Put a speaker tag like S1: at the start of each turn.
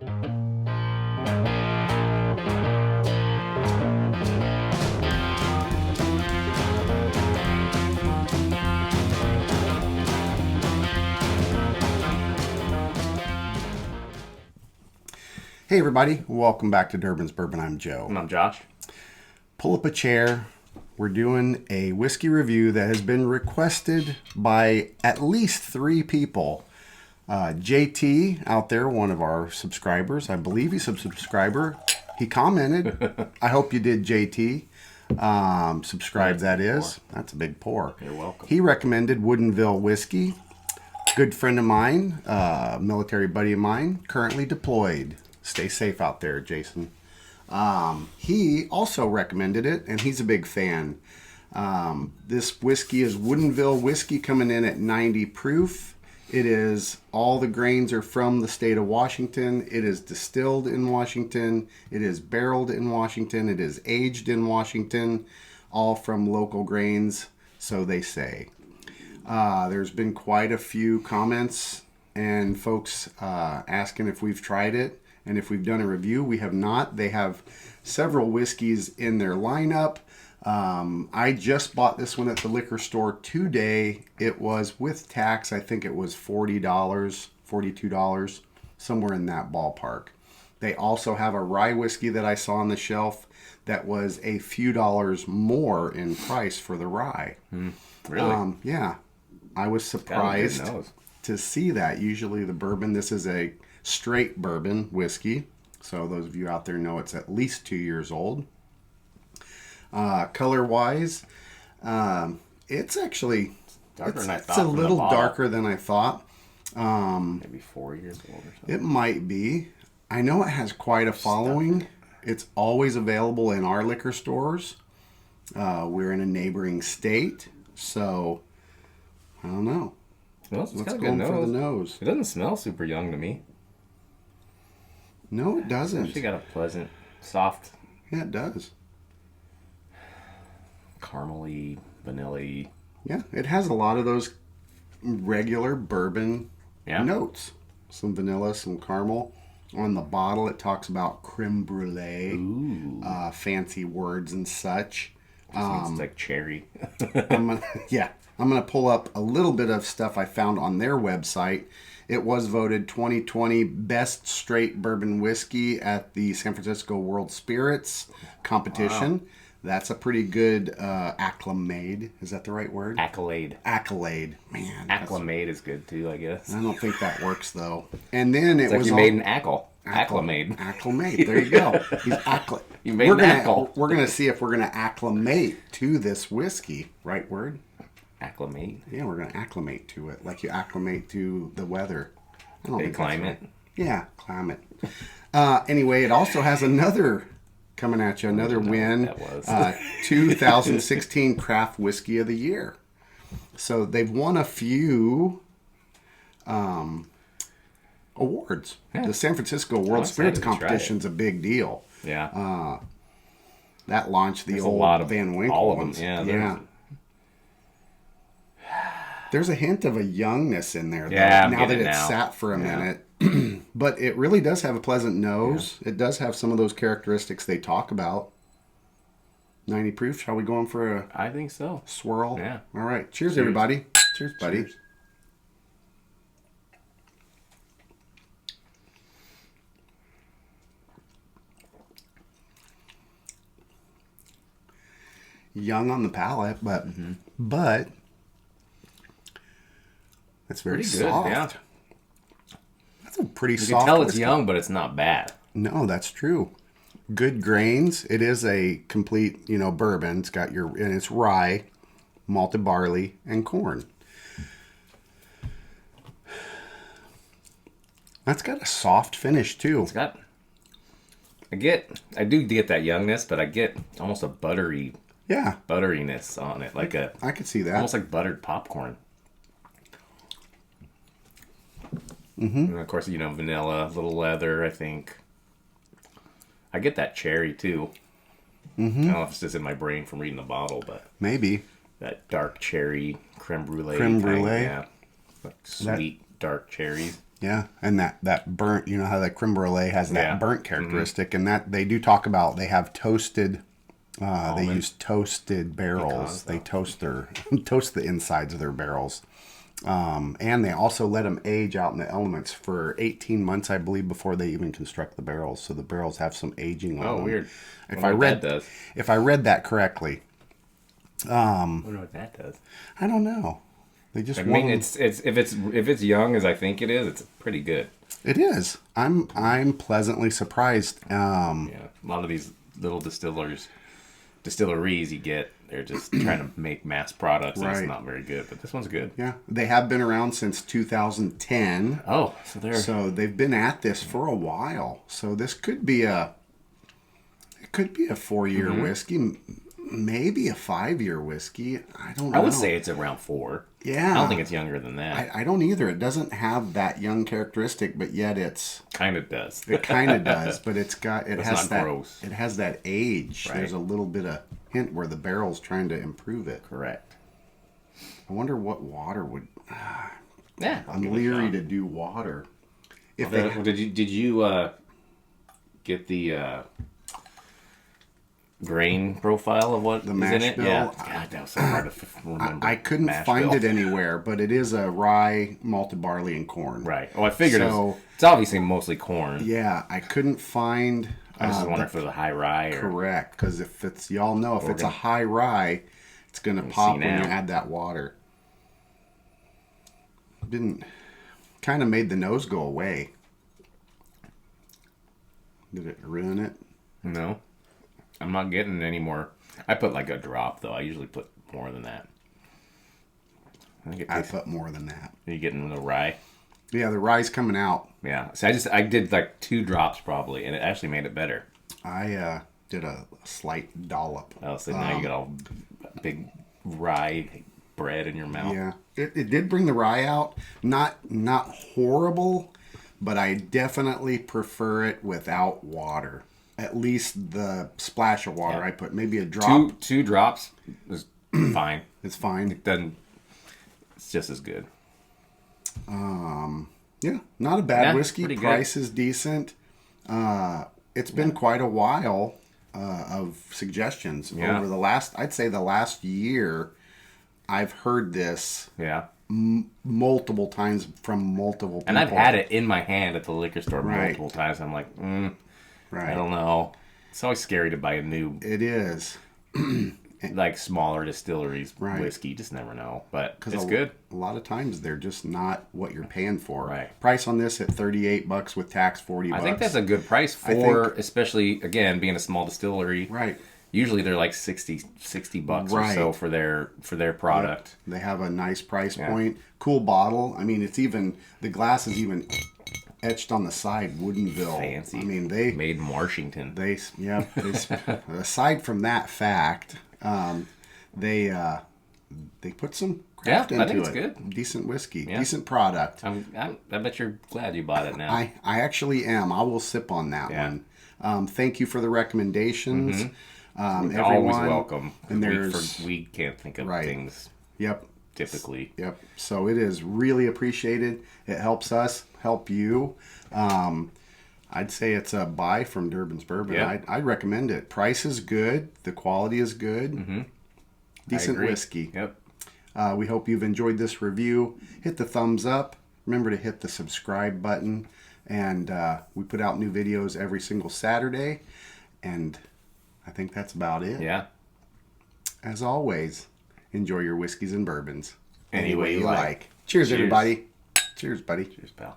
S1: Hey everybody, welcome back to Durbin's Bourbon. I'm Joe.
S2: And I'm Josh.
S1: Pull up a chair. We're doing a whiskey review that has been requested by at least 3 people. JT out there, one of our subscribers, I believe he's a subscriber. He commented. I hope you did, JT. Subscribe, that is. That's a big pour.
S2: You're welcome.
S1: He recommended Woodinville whiskey. Good friend of mine, military buddy of mine, currently deployed. Stay safe out there, Jason. He also recommended it, and he's a big fan. This whiskey is Woodinville whiskey, coming in at 90 proof. It is, all the grains are from the state of Washington. It is distilled in Washington. It is barreled in Washington. It is aged in Washington, all from local grains, so they say. There's been quite a few comments and folks asking if we've tried it. And if we've done a review. We have not. They have several whiskeys in their lineup. I just bought this one at the liquor store today. It was with tax. I think it was $40, $42, somewhere in that ballpark. They also have a rye whiskey that I saw on the shelf that was a few dollars more in price for the rye.
S2: Really?
S1: Yeah. I was surprised to see that. Usually the bourbon, this is a straight bourbon whiskey, so those of you out there know it's at least 2 years old. Color wise, it's actually
S2: darker than I thought.
S1: It's a little darker than I thought.
S2: Maybe 4 years old or something.
S1: It might be. I know it has quite a following. It's always available in our liquor stores. We're in a neighboring state, so I don't know.
S2: It's
S1: Let's
S2: got a
S1: go
S2: good
S1: for the
S2: nose.
S1: nose.
S2: It doesn't smell super young to me.
S1: No, it doesn't.
S2: It's got a pleasant, soft,
S1: Yeah, it does.
S2: caramely, vanilla-y.
S1: Yeah, it has a lot of those regular bourbon notes. Some vanilla, some caramel. On the bottle, it talks about creme brulee, fancy words and such.
S2: It's like cherry.
S1: I'm going to pull up a little bit of stuff I found on their website. It was voted 2020 Best Straight Bourbon Whiskey at the San Francisco World Spirits competition. Wow. That's a pretty good acclamade. Is that the right word?
S2: Accolade.
S1: Accolade. Man.
S2: Acclamade is good too, I guess.
S1: I don't think that works, though. And then
S2: it's
S1: it
S2: like
S1: was
S2: you made an ackle.
S1: Acclamade. Acclamade. There you go. He's
S2: You made an ackle.
S1: We're going to see if we're going to acclimate to this whiskey. Right word?
S2: Acclimate?
S1: Yeah, we're going to acclimate to it, like you acclimate to the weather. I don't think
S2: climate?
S1: Right. Yeah, climate. Anyway, it also has another coming at you, another win.
S2: That was.
S1: 2016 Craft Whiskey of the Year. So they've won a few awards. Yeah. The San Francisco World Spirits Competition's a big deal.
S2: Yeah.
S1: That launched the old Van Winkle
S2: all of
S1: ones.
S2: them.
S1: Yeah. There's a hint of a youngness in there, though, now that it's sat for a minute. But it really does have a pleasant nose. Yeah. It does have some of those characteristics they talk about. 90 proof. Shall we go in for a
S2: I think so.
S1: Swirl?
S2: Yeah.
S1: All right. Cheers, everybody. Cheers, buddy. Cheers. Young on the palate, but it's very
S2: pretty
S1: soft.
S2: Good, yeah.
S1: That's a pretty soft.
S2: You can tell it's
S1: whiskey.
S2: young, but it's not bad.
S1: No, that's true. Good grains. It is a complete, bourbon. It's got and it's rye, malted barley, and corn. That's got a soft finish too.
S2: It's got. I do get that youngness, but I get almost a butteriness on it,
S1: I could see that.
S2: Almost like buttered popcorn.
S1: Mm-hmm.
S2: And of course, vanilla, little leather, I think. I get that cherry, too.
S1: Mm-hmm.
S2: I don't know if it's just in my brain from reading the bottle, but...
S1: Maybe.
S2: That dark cherry, creme brulee.
S1: Creme brulee?
S2: Yeah. Like sweet, dark cherries.
S1: Yeah, and that burnt, you know how the creme brulee has that burnt characteristic, and that they do talk about. They have toasted. They use toasted barrels. They toast toast the insides of their barrels, and they also let them age out in the elements for 18 months, I believe, before they even construct the barrels. So the barrels have some aging on them.
S2: Oh, weird.
S1: If I read that correctly,
S2: I wonder what that does.
S1: I don't know. They just.
S2: I mean, it's if it's young as I think it is, it's pretty good.
S1: It is. I'm pleasantly surprised.
S2: Yeah, a lot of these little distilleries you get, they're just trying to make mass products, and it's not very good. But this one's good.
S1: Yeah, they have been around since 2010.
S2: Oh, so
S1: they've been at this for a while. So this could be a 4-year whiskey, maybe a 5-year whiskey. I don't know.
S2: I would say it's around 4.
S1: Yeah.
S2: I don't think it's younger than that.
S1: I don't either. It doesn't have that young characteristic, but yet
S2: kind of does.
S1: It kind of does, but it has that
S2: gross.
S1: It has that age.
S2: Right.
S1: There's a little bit of hint where the barrel's trying to improve it.
S2: Correct.
S1: I wonder what water would.
S2: Yeah,
S1: I'm leery to do water.
S2: Did you get the grain profile of what
S1: the
S2: is
S1: mash
S2: in it?
S1: bill?
S2: Yeah. God, that was so hard to remember.
S1: I couldn't find it anywhere, but it is a rye, malted barley, and corn.
S2: Right. Oh, I figured it's obviously mostly corn.
S1: Yeah, I couldn't find.
S2: I was just wondering if it was a high rye.
S1: Correct, because if it's a high rye, it's gonna pop when you add that water. Kind of made the nose go away. Did it ruin it?
S2: No. I'm not getting any more. I put like a drop, though. I usually put more than that.
S1: I put more than that.
S2: Are you getting the rye?
S1: Yeah, the rye's coming out.
S2: Yeah. So I did like 2 drops probably, and it actually made it better.
S1: I did a slight dollop.
S2: Oh, so now you got all big rye bread in your mouth.
S1: Yeah. It did bring the rye out. Not horrible, but I definitely prefer it without water. At least the splash of water I put, maybe a drop.
S2: Two drops is fine.
S1: It's fine.
S2: It's just as good.
S1: Yeah, not a bad whiskey. Price is decent. It's been quite a while of suggestions over the last. I'd say the last year, I've heard this.
S2: Yeah.
S1: Multiple times from multiple people.
S2: And I've had it in my hand at the liquor store multiple times. I'm like, I don't know. It's always scary to buy a new.
S1: It is.
S2: Like smaller distilleries whiskey. You just never know. But it's good.
S1: A lot of times they're just not what you're paying for.
S2: Right.
S1: Price on this at $38 with tax, $40.
S2: I think that's a good price for, especially, again, being a small distillery.
S1: Right.
S2: Usually they're like $60 or so for their product.
S1: Yep. They have a nice price point. Cool bottle. I mean, the glass is even etched on the side, Woodinville.
S2: Fancy.
S1: I mean, they
S2: made in Washington.
S1: Aside from that fact, they put some craft into it.
S2: I think it's good.
S1: Decent whiskey, decent product.
S2: I bet you're glad you bought it now.
S1: I actually am. I will sip on that one. Thank you for the recommendations. Everyone,
S2: always welcome.
S1: And
S2: we can't think of things.
S1: Yep.
S2: Typically.
S1: Yep. So it is really appreciated. It helps us help you. I'd say it's a buy from Durbin's Bourbon.
S2: Yep.
S1: I'd recommend it. Price is good. The quality is good.
S2: Mm-hmm.
S1: Decent whiskey.
S2: Yep.
S1: We hope you've enjoyed this review. Hit the thumbs up. Remember to hit the subscribe button. And we put out new videos every single Saturday. And I think that's about it.
S2: Yeah.
S1: As always, enjoy your whiskeys and bourbons
S2: any way you like.
S1: Cheers, everybody. Cheers, buddy.
S2: Cheers, pal.